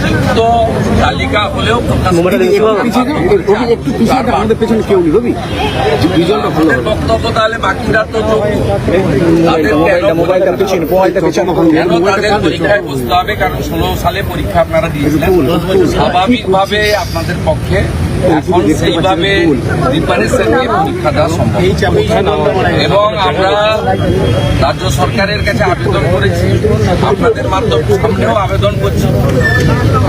যুক্ত তালিকা হলেও বক্তব্য তাহলে বাকিরা তো তাদের পরীক্ষায় বসতে হবে, কারণ 16 সালে পরীক্ষা আপনারা দিয়েছিলেন। স্বাভাবিকভাবে আপনাদের পক্ষে এখন সেইভাবে প্রিপারেশন নিয়ে পরীক্ষা দেওয়া সম্ভব এবং আমরা রাজ্য সরকারের কাছে আবেদন করেছি, আপনাদের মাধ্যমে সামনেও আবেদন করছি।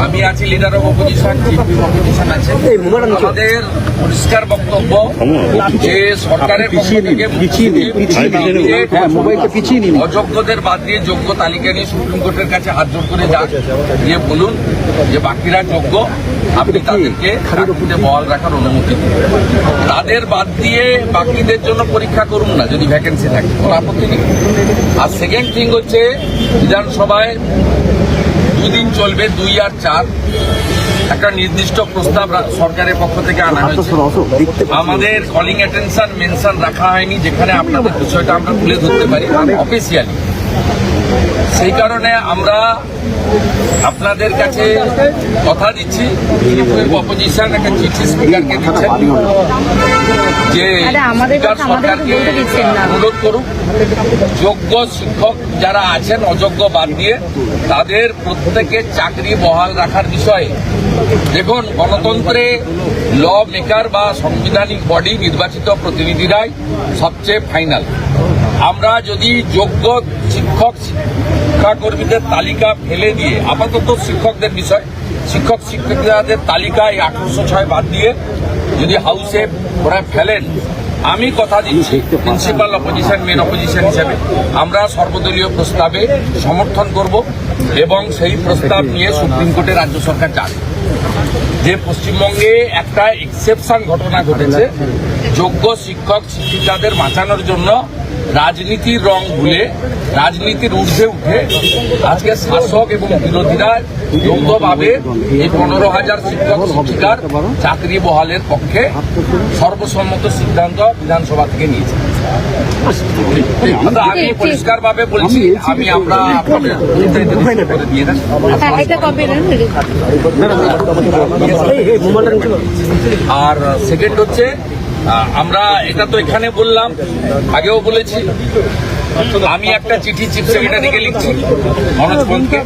আমি আছি leader of opposition, chief opposition আছে। আমাদের পরিষ্কার বক্তব্য যে সরকারের পক্ষ থেকে অযোগ্যদের বাদ দিয়ে যোগ্য তালিকা নিয়ে সুপ্রিম কোর্টের কাছে হাত জোর করে যান, দিয়ে বলুন যে বাকিরা যোগ্য, আপনি তাদেরকে বহাল রাখার অনুমতি দিন। তাদের বাদ দিয়ে বাকিদের জন্য পরীক্ষা করুন না, যদি ভ্যাকেন্সি থাকে, কোনো আপত্তি নেই। আর সেকেন্ড থিং হচ্ছে বিধানসভায় 2 দিন চলবে, 2 আর 4 একটা নির্দিষ্ট প্রস্তাব সরকারের পক্ষ থেকে আনা হয়েছে। আমাদের কলিং অ্যাটেনশন মেনশন রাখা হয়নি, যেখানে আপনাদের বিষয়টা আমরা তুলে ধরতে পারি অফিসিয়ালি। সেই কারণে আমরা আপনাদের কাছে কথা দিচ্ছি, অপোজিশন একটা চিঠি স্পিকারকে দিচ্ছেন যে স্পিকার সরকারকে অনুরোধ করুক যোগ্য শিক্ষক যারা আছেন অযোগ্য বাদ দিয়ে তাদের প্রত্যেকের চাকরি বহাল রাখার বিষয়ে। দেখুন, গণতন্ত্রে ল মেকার বা সাংবিধানিক বডি নির্বাচিত প্রতিনিধিরাই সবচেয়ে ফাইনাল। আমরা যদি যোগ্য শিক্ষক শিক্ষাকর্মীদের তালিকা ফেলে দিয়ে আপাতত শিক্ষকদের বিষয়, শিক্ষক শিক্ষিকাদের তালিকায় 1806 বাদ দিয়ে যদি হাউসে ওরা ফেলেন, আমি কথা দিচ্ছি প্রিন্সিপাল অপোজিশন, মেন অপোজিশন হিসেবে আমরা সর্বদলীয় প্রস্তাবে সমর্থন করব এবং সেই প্রস্তাব নিয়ে সুপ্রিম কোর্টে রাজ্য সরকার যাবে। যে পশ্চিমবঙ্গে একটা এক্সেপশন ঘটনা ঘটেছে, যোগ্য শিক্ষক শিক্ষিকাদের বাঁচানোর জন্য রাজনীতির রং ভুলে রাজনীতির ঊর্ধ্বে উঠে আজকে শাসক এবং বিরোধীরা যৌথভাবে এই 15,000 শিক্ষক শিক্ষিকার চাকরি বহালের পক্ষে সর্বসম্মত সিদ্ধান্ত বিধানসভা থেকে নিয়েছে। আমি পরিষ্কারভাবে বলছি, আমরা দিয়ে দেন। আর সেকেন্ড হচ্ছে, আমরা এটা তো এখানে বললাম, আগেও বলেছি, আমি একটা চিঠি চিফ সেক্রেটারিকে লিখছি মনোজ পন্থকে,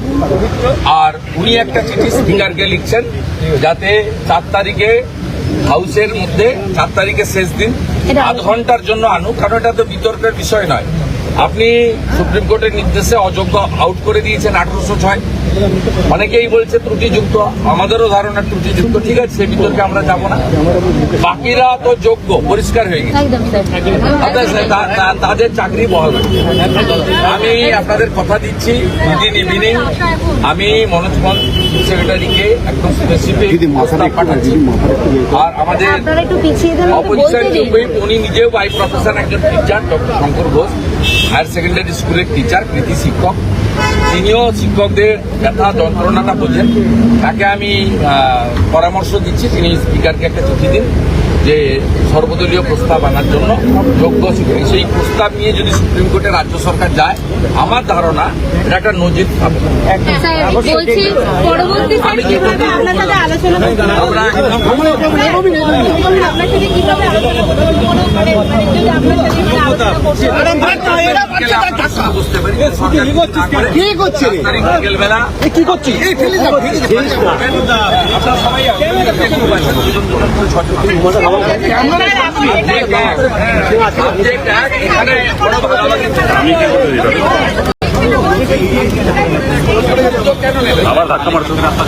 আর উনি একটা চিঠি স্পিকারকে লিখছেন যাতে 4 তারিখে হাউসের মধ্যে 4 তারিখে শেষ দিন আধ ঘন্টার জন্য আনুক, কারণ এটা তো বিতর্কের বিষয় নয়। আপনি সুপ্রিম কোর্টের নির্দেশে অযোগ্য আউট করে দিয়েছেন 1806, অনেকেই বলছে ত্রুটিযুক্ত, আমাদেরও ধারণা ত্রুটিযুক্ত, ঠিক আছে, সে বিতর্কে আমরা যাব না। বাকিরা তো যোগ্য, পরিষ্কার হয়ে গেছে, তাদের চাকরি বহাল। আমি আপনাদের কথা দিচ্ছি, উইদিন ইভিনিং আমি মনোজ পন্থ সেক্রেটারিকে একদম স্পেসিফিক প্রস্তাব পাঠাচ্ছি। আর আমাদের অপোজিশন চিফ, উনি নিজেও বাই প্রফেশন একজন teacher, doctor Shankar Ghosh, higher secondary স্কুলের টিচার, কৃতি শিক্ষক, তিনিও শিক্ষকদের ব্যথা যন্ত্রণাটা বোঝেন। তাকে আমি পরামর্শ দিচ্ছি, তিনি স্পিকারকে একটা চিঠি দিন যে সর্বদলীয় প্রস্তাব আনার জন্য যোগ্য শিক্ষক। সেই প্রস্তাব নিয়ে যদি সুপ্রিম কোর্টে রাজ্য সরকার যায়, আমার ধারণা এটা একটা নজির হবে।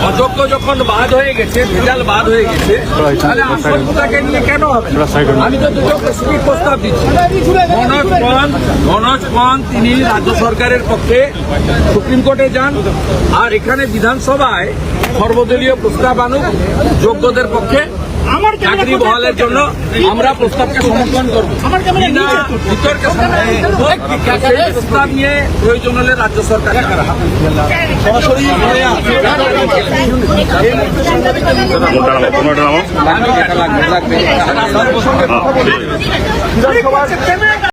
অযোগ্য যখন বাদ হয়ে গেছে, রেজাল্ট বাদ হয়ে গেছে, তাহলে আসলটাকে নিয়ে কেন হবে? আমি তো দুটো স্পেসিফিক প্রস্তাব দিচ্ছি। মনোজ পন্থ তিনি রাজ্য সরকারের পক্ষে সুপ্রিম কোর্টে যান, আর এখানে বিধানসভায় সর্বদলীয় প্রস্তাব আনুক যোগ্যদের পক্ষে চাকরি বহালের জন্য। আমরা প্রস্তাবকে সমর্থন করবো, বিতর্কে প্রস্তাব নিয়ে প্রয়োজন হলে রাজ্য সরকার সরাসরি